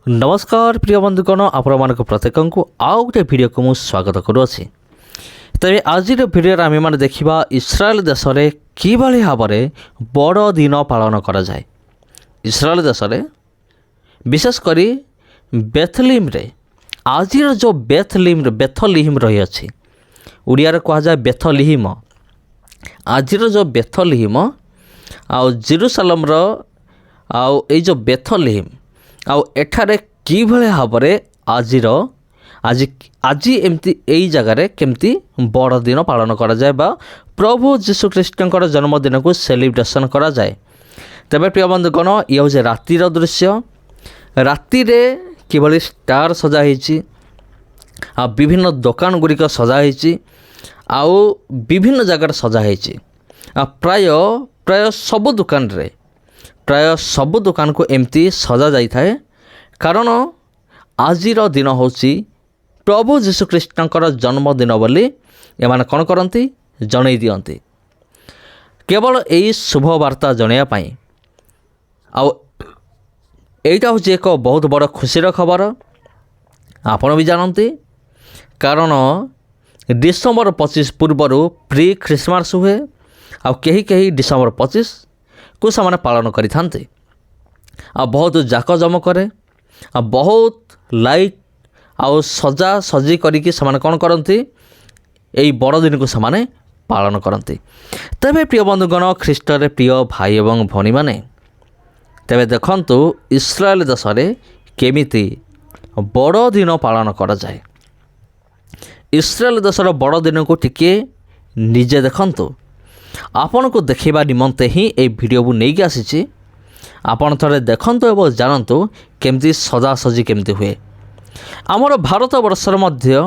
नमस्कार प्रिय बंधुगण आपण प्रत्येक को आउ गोटे भिडियो को मुझे स्वागत करुँची। तेरे आज भिडियो आम मैंने देखा इस्राएल देश में किभली भाव में बड़ दिन पालन करा जाए। इस्राएल देश में विशेषकर बेथलीम रे आज जो बेथलीम रही अच्छी ओडिया कह जाए बेथलीम। आज जो बेथलीम आउ जेरूसालेम आउ ये जो बेथलीम आउ एठारे किभली भाव में आज एमती यही जगार केमती बड़ दिन पालन करा जाए बा प्रभु जीशु ख्रीष्टर जन्मदिन को सेलिब्रेशन करा जाए। तेबे प्रिय बंधुगण ये हूँ रातिर दृश्य। राति किभली स्टार सजाही आ विभिन्न दुकान गुड़िक सजाही आउ विभिन्न जगार सजाही प्राय सबु दुकान रे प्राय सबु दुकान को एमती सजा जाई थाए कारण आजिर दिन हूँ प्रभु जीशु ख्रीष्टर जन्मदिन बोली एमाने कौन करती जन दियंती केवल यही शुभ वार्ता जनवाई। आईटा हूँ एक बहुत बड़ खुशीर खबर आपण भी जानती कारण डिसेम्बर 25 पूर्वर प्री ख्रिसमस हुए आ कहीं डिसेम्बर 25 को से पालन करें बहुत जाक जमक बहुत लाइट आउ सजा सजी करिकी से कौन करती यही बड़ दिन को से पालन करती। तेबे प्रिय बंधुगण ख्रीष्ट प्रिय भाई एवं भौणी माने तेबे देखंतु इस्राएल देश में केमिति बड़ दिन पालन करा जाए। इस्राएल देशर बड़ दिन को टिके निजे देखंतु आपण को देखा निमंते ही ये वीडियो को नहीं आसी आपण थोड़े देखंतु एवं जानतु केमती सजासजी केमती हुए। आमर भारत वर्षर मध्य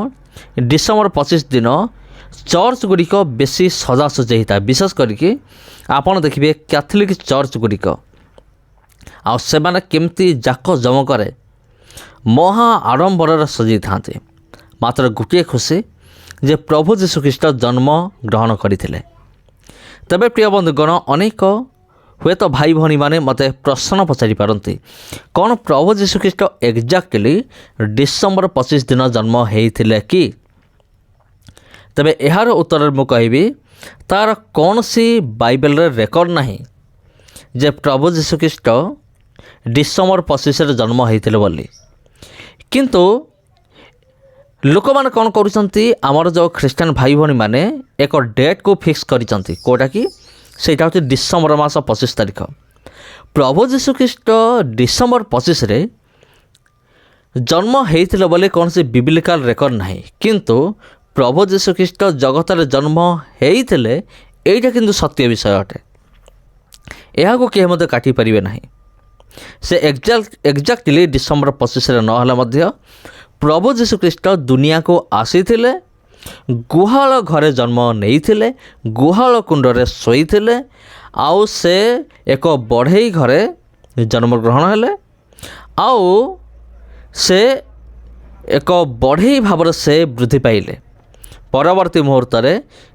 डिसेम्बर 25 दिन चर्च गुड़िक बेसी सजासजी होता है विशेष करके आपण देखिए कैथोलिक चर्च गुड़िक आ से केमती जाक जमक महा आडंबर सजाई था। मात्र गोटे खुशी जे प्रभु जीशु ख्रीष्ट जन्म ग्रहण करते। तबे प्रिय बंधुगण अनेक हुए तो भाई भौणी माने मते प्रश्न पचारि पारती कौन प्रभु जीशु ख्रीष्ट एक्जाक्टली डिसेम्बर 25 दिन जन्म होते कि। तबे यार उत्तर मु कहि तार कौन सी बाइबल रे रेकर्ड नहीं जे प्रभु जीशु ख्रीष्ट डिसेम्बर 25 जन्म होते बोली। किंतु लोक मैंने कौन करुँच आमर जो ख्रीस्टान भाई भौणी माने एक डेट को फिक्स करिसंती कोटा कि सेटा होची डिसेम्बर मास 25 तारिख। प्रभु जीशु ख्रीष्ट डिसेम्बर 25 रे जन्म होते बोले कौन से बिब्लिकल रेकर्ड नहीं किंतु प्रभु जीशु ख्रीष्ट जगत रे जन्म होते एटा किंतु सत्य विषय अटे। यह को किए मते काटी परिबे नहीं से एक्जाक्टली डिसेम्बर 25 रे नहले मध्य प्रभु जीशु ख्रीष्ट दुनिया को आसीथिले गुहाल घरे जन्म नहीं गुहाल कुंडरे शोईथिले आउ से एक बढ़ई घरे जन्म ग्रहण हेले आउ से एक बढ़ई भाव से वृद्धि पाइले। परवर्ती मुहूर्त रे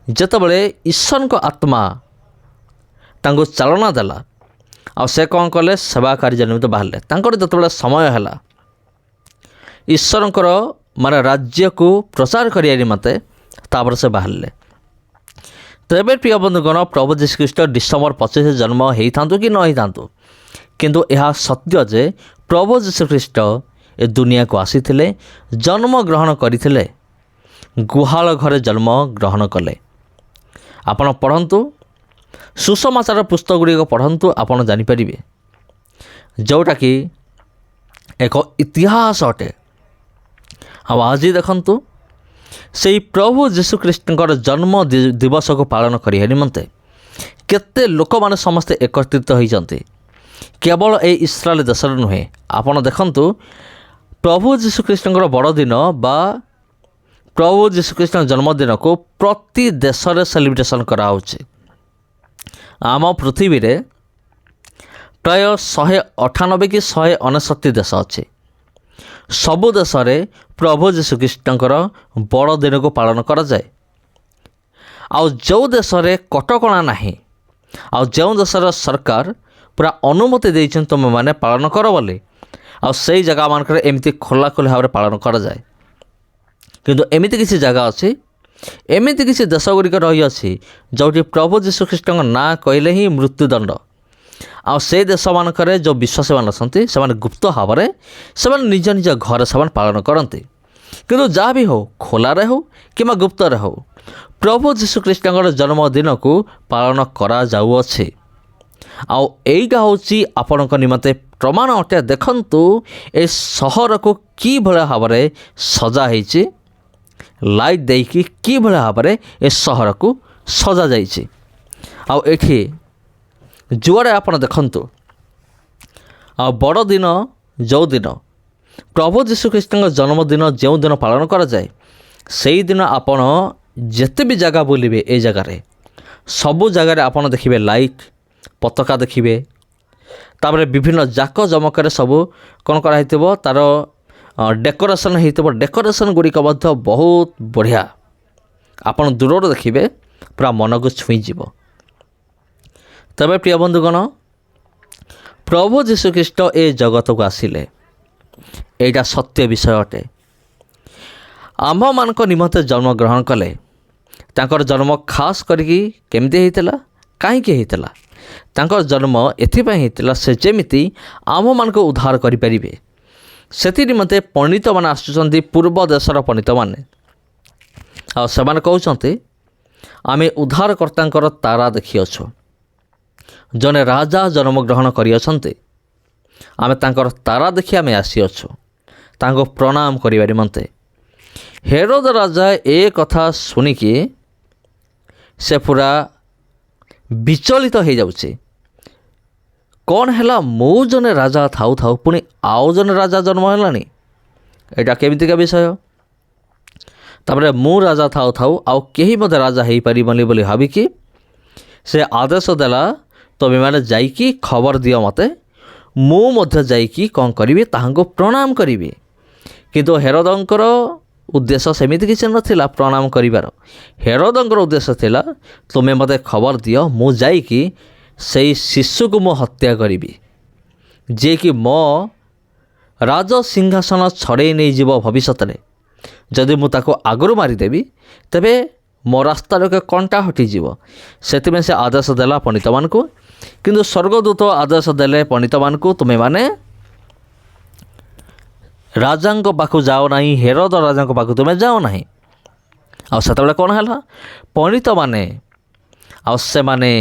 जेतेबेले ईश्वर को आत्मा तांको चालना देला आउ से कौन कले सेवा कार्य निमित्त बाहरले तांकर जेतेबेले समय हैला ईश्वर माने राज्य को प्रचार करिया निमते तापर से बाहरले। तेबे प्रिय बंधुगण प्रभु जीशु ख्रीष्ट डिसेम्बर 25 जन्म होता कि न होता किंतु यह सत्य जे प्रभु जीशु ख्रीष्ट ए दुनिया को आसीथिले जन्म ग्रहण करथिले गुहाल घरे जन्म ग्रहण कले। आपण पढ़ंतु सुसमाचार पुस्तक गुड़िक पढ़ंतु आपण जानिपारिबे जोटा कि एक इतिहास अटे। आज देखंतु से प्रभु जीशु ख्रीष्टर जन्म दिवस को पालन करिया निमंते केते लोक माने समस्ते एकत्रित होइचंती केवल ए इस्राएल देश नुहे। आपण देखंतु प्रभु जीशु ख्रीष्टर बड़ दिन बा प्रभु जीशु ख्रीष्टर जन्मदिन को प्रति देश रे सेलिब्रेशन करा होछि। आम पृथ्वी रे प्राय 198 कि 169 देश अच्छे सबु देश रे प्रभु जीशु ख्रीष्टर बड़ दिन को पालन करा जाए। आउ जो देश रे कटकणा नहीं आउ जो देशर सरकार पूरा अनुमति देइछन तुम माने पालन कर बोली ଆଉ ସେଇ ଜାଗାମାନଙ୍କରେ ଏମିତି ଖୋଲା ଖୋଲା ଭାବରେ ପାଳନ କରାଯାଏ। କିନ୍ତୁ ଏମିତି କିଛି ଜାଗା ଅଛି, ଏମିତି କିଛି ଦେଶ ଗୁଡ଼ିକ ରହିଅଛି ଯେଉଁଠି ପ୍ରଭୁ ଯୀଶୁଖ୍ରୀଷ୍ଟଙ୍କ ନାଁ କହିଲେ ହିଁ ମୃତ୍ୟୁଦଣ୍ଡ। ଆଉ ସେ ଦେଶମାନଙ୍କରେ ଯେଉଁ ବିଶ୍ୱାସୀମାନେ ଅଛନ୍ତି ସେମାନେ ଗୁପ୍ତ ଭାବରେ ସେମାନେ ନିଜ ନିଜ ଘରେ ସେମାନେ ପାଳନ କରନ୍ତି। କିନ୍ତୁ ଯାହା ବି ହେଉ, ଖୋଲାରେ ହେଉ କିମ୍ବା ଗୁପ୍ତରେ ହେଉ, ପ୍ରଭୁ ଯୀଶୁଖ୍ରୀଷ୍ଟଙ୍କର ଜନ୍ମଦିନକୁ ପାଳନ କରାଯାଉଅଛି। ଆଉ ଏଇଟା ହେଉଛି ଆପଣଙ୍କ ନିମନ୍ତେ ପ୍ରମାଣ ଅଟେ। ଦେଖନ୍ତୁ ଏ ସହରକୁ କିଭଳି ଭାବରେ ସଜା ହେଇଛି, ଲାଇଟ୍ ଦେଇକି କିଭଳି ଭାବରେ ଏ ସହରକୁ ସଜାଯାଇଛି। ଆଉ ଏଠି ଯୁଆଡ଼େ ଆପଣ ଦେଖନ୍ତୁ, ଆଉ ବଡ଼ଦିନ ଯେଉଁଦିନ ପ୍ରଭୁ ଯୀଶୁଖ୍ରୀଷ୍ଟଙ୍କ ଜନ୍ମଦିନ ଯେଉଁଦିନ ପାଳନ କରାଯାଏ, ସେଇଦିନ ଆପଣ ଯେତେ ବି ଜାଗା ବୁଲିବେ, ଏ ଜାଗାରେ ସବୁ ଜାଗାରେ ଆପଣ ଦେଖିବେ ଲାଇଟ୍, ପତାକା ଦେଖିବେ। ତାପରେ ବିଭିନ୍ନ ଜାକ ଜମକରେ ସବୁ କ'ଣ କରାହେଇଥିବ, ତା'ର ଡେକୋରେସନ୍ ହେଇଥିବ। ଡେକୋରେସନ୍ ଗୁଡ଼ିକ ମଧ୍ୟ ବହୁତ ବଢ଼ିଆ, ଆପଣ ଦୂରରୁ ଦେଖିବେ ପୁରା ମନକୁ ଛୁଇଁଯିବ। ତେବେ ପ୍ରିୟ ବନ୍ଧୁଗଣ, ପ୍ରଭୁ ଯୀଶୁଖ୍ରୀଷ୍ଟ ଏ ଜଗତକୁ ଆସିଲେ, ଏଇଟା ସତ୍ୟ ବିଷୟ ଅଟେ। ଆମ୍ଭମାନଙ୍କ ନିମନ୍ତେ ଜନ୍ମଗ୍ରହଣ କଲେ। ତାଙ୍କର ଜନ୍ମ ଖାସ୍ କରିକି କେମିତି ହେଇଥିଲା, କାହିଁକି ହେଇଥିଲା? ତାଙ୍କର ଜନ୍ମ ଏଥିପାଇଁ ହେଇଥିଲା ସେ ଯେମିତି ଆମମାନଙ୍କୁ ଉଦ୍ଧାର କରିପାରିବେ। ସେଥି ନିମନ୍ତେ ପଣ୍ଡିତମାନେ ଆସୁଛନ୍ତି, ପୂର୍ବ ଦେଶର ପଣ୍ଡିତମାନେ, ଆଉ ସେମାନେ କହୁଛନ୍ତି ଆମେ ଉଦ୍ଧାରକର୍ତ୍ତାଙ୍କର ତାରା ଦେଖିଅଛୁ। ଜଣେ ରାଜା ଜନ୍ମଗ୍ରହଣ କରିଅଛନ୍ତି, ଆମେ ତାଙ୍କର ତାରା ଦେଖି ଆମେ ଆସିଅଛୁ ତାଙ୍କୁ ପ୍ରଣାମ କରିବା ନିମନ୍ତେ। ହେରୋଦ ରାଜା ଏ କଥା ଶୁଣିକି ସେ ପୁରା ବିଚଳିତ ହୋଇଯାଉଛି। କ'ଣ ହେଲା, ମୁଁ ଜଣେ ରାଜା ଥାଉ ଥାଉ ପୁଣି ଆଉ ଜଣେ ରାଜା ଜନ୍ମ ହେଲାଣି, ଏଇଟା କେମିତିକା ବିଷୟ? ତାପରେ ମୁଁ ରାଜା ଥାଉ ଥାଉ ଆଉ କେହି ମଧ୍ୟ ରାଜା ହେଇପାରିବନି ବୋଲି ଭାବିକି ସେ ଆଦେଶ ଦେଲା, ତୁମେମାନେ ଯାଇକି ଖବର ଦିଅ ମୋତେ, ମୁଁ ମଧ୍ୟ ଯାଇକି କ'ଣ କରିବି, ତାହାଙ୍କୁ ପ୍ରଣାମ କରିବି। କିନ୍ତୁ ହେରୋଦଙ୍କର ଉଦ୍ଦେଶ୍ୟ ସେମିତି କିଛି ନଥିଲା ପ୍ରଣାମ କରିବାର। ହେରୋଦଙ୍କର ଉଦ୍ଦେଶ୍ୟ ଥିଲା, ତୁମେ ମୋତେ ଖବର ଦିଅ, ମୁଁ ଯାଇକି ସେଇ ଶିଶୁକୁ ମୁଁ ହତ୍ୟା କରିବି, ଯିଏକି ମୋ ରାଜ ସିଂହାସନ ଛଡ଼େଇ ନେଇଯିବ ଭବିଷ୍ୟତରେ। ଯଦି ମୁଁ ତାକୁ ଆଗରୁ ମାରିଦେବି, ତେବେ ମୋ ରାସ୍ତାରୁ ଏକ କଣ୍ଟା ହଟିଯିବ। ସେଥିପାଇଁ ସେ ଆଦେଶ ଦେଲା ପଣ୍ଡିତମାନଙ୍କୁ। କିନ୍ତୁ ସ୍ୱର୍ଗଦୂତ ଆଦେଶ ଦେଲେ ପଣ୍ଡିତମାନଙ୍କୁ, ତୁମେମାନେ ରାଜାଙ୍କ ପାଖକୁ ଯାଅ ନାହିଁ, ହେରୋଦ ରାଜାଙ୍କ ପାଖକୁ ତୁମେ ଯାଅ ନାହିଁ। ଆଉ ସେତେବେଳେ କ'ଣ ହେଲା, ପଣ୍ଡିତମାନେ ଆଉ ସେମାନେ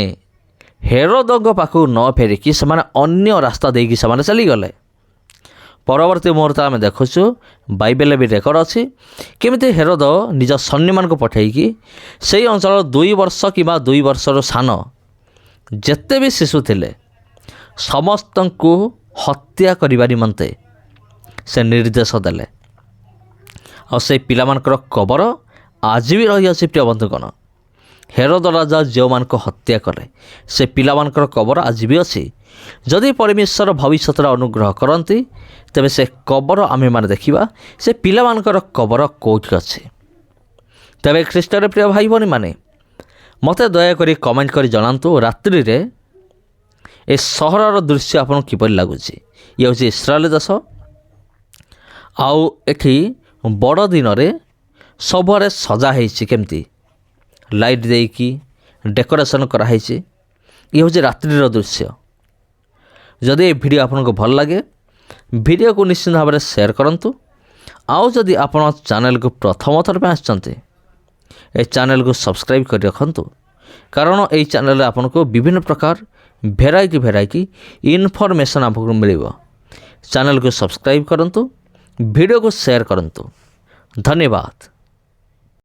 ହେରୋଦଙ୍କ ପାଖକୁ ନ ଫେରିକି ସେମାନେ ଅନ୍ୟ ରାସ୍ତା ଦେଇକି ସେମାନେ ଚାଲିଗଲେ। ପରବର୍ତ୍ତୀ ମୁହୂର୍ତ୍ତରେ ଆମେ ଦେଖୁଛୁ, ବାଇବେଲରେ ବି ରେକର୍ଡ଼ ଅଛି, କେମିତି ହେରୋଦ ନିଜ ସୈନ୍ୟମାନଙ୍କୁ ପଠାଇକି ସେହି ଅଞ୍ଚଳର 2 ବର୍ଷ କିମ୍ବା 2 ବର୍ଷର ସାନ ଯେତେ ବି ଶିଶୁ ଥିଲେ ସମସ୍ତଙ୍କୁ ହତ୍ୟା କରିବା ନିମନ୍ତେ ସେ ନିର୍ଦ୍ଦେଶ ଦେଲେ। ଆଉ ସେଇ ପିଲାମାନଙ୍କର କବର ଆଜି ବି ରହିଅଛି। ପ୍ରିୟ ବନ୍ଧୁଗଣ, ହେରୋଦ ରାଜା ଯେଉଁମାନଙ୍କୁ ହତ୍ୟା କଲେ ସେ ପିଲାମାନଙ୍କର କବର ଆଜି ବି ଅଛି। ଯଦି ପରମେଶ୍ୱର ଭବିଷ୍ୟତରେ ଅନୁଗ୍ରହ କରନ୍ତି, ତେବେ ସେ କବର ଆମେମାନେ ଦେଖିବା, ସେ ପିଲାମାନଙ୍କର କବର କେଉଁଠି ଅଛି। ତେବେ ଖ୍ରୀଷ୍ଟରେ ପ୍ରିୟ ଭାଇ ଭଉଣୀମାନେ, ମୋତେ ଦୟାକରି କମେଣ୍ଟ କରି ଜଣାନ୍ତୁ, ରାତ୍ରିରେ ଏ ସହରର ଦୃଶ୍ୟ ଆପଣଙ୍କୁ କିପରି ଲାଗୁଛି। ଇଏ ହେଉଛି ଇସ୍ରାଏଲ ଦେଶ। ଆଉ ଏଠି ବଡ଼ ଦିନରେ ସବୁଆଡ଼େ ସଜା ହେଇଛି, କେମିତି ଲାଇଟ୍ ଦେଇକି ଡେକୋରେସନ୍ କରାହେଇଛି। ଇଏ ହେଉଛି ରାତ୍ରିର ଦୃଶ୍ୟ। ଯଦି ଏ ଭିଡ଼ିଓ ଆପଣଙ୍କୁ ଭଲ ଲାଗେ, ଭିଡ଼ିଓକୁ ନିଶ୍ଚିତ ଭାବରେ ସେୟାର କରନ୍ତୁ। ଆଉ ଯଦି ଆପଣ ଚ୍ୟାନେଲକୁ ପ୍ରଥମ ଥର ପାଇଁ ଆସିଛନ୍ତି, ଏ ଚ୍ୟାନେଲକୁ ସବସ୍କ୍ରାଇବ୍ କରି ରଖନ୍ତୁ, କାରଣ ଏହି ଚ୍ୟାନେଲରେ ଆପଣଙ୍କୁ ବିଭିନ୍ନ ପ୍ରକାର ଭେରାଇଟି ଇନଫର୍ମେସନ୍ ଆପଣଙ୍କୁ ମିଳିବ। ଚ୍ୟାନେଲକୁ ସବସ୍କ୍ରାଇବ୍ କରନ୍ତୁ, ଭିଡ଼ିଓକୁ ସେୟାର କରନ୍ତୁ। ଧନ୍ୟବାଦ।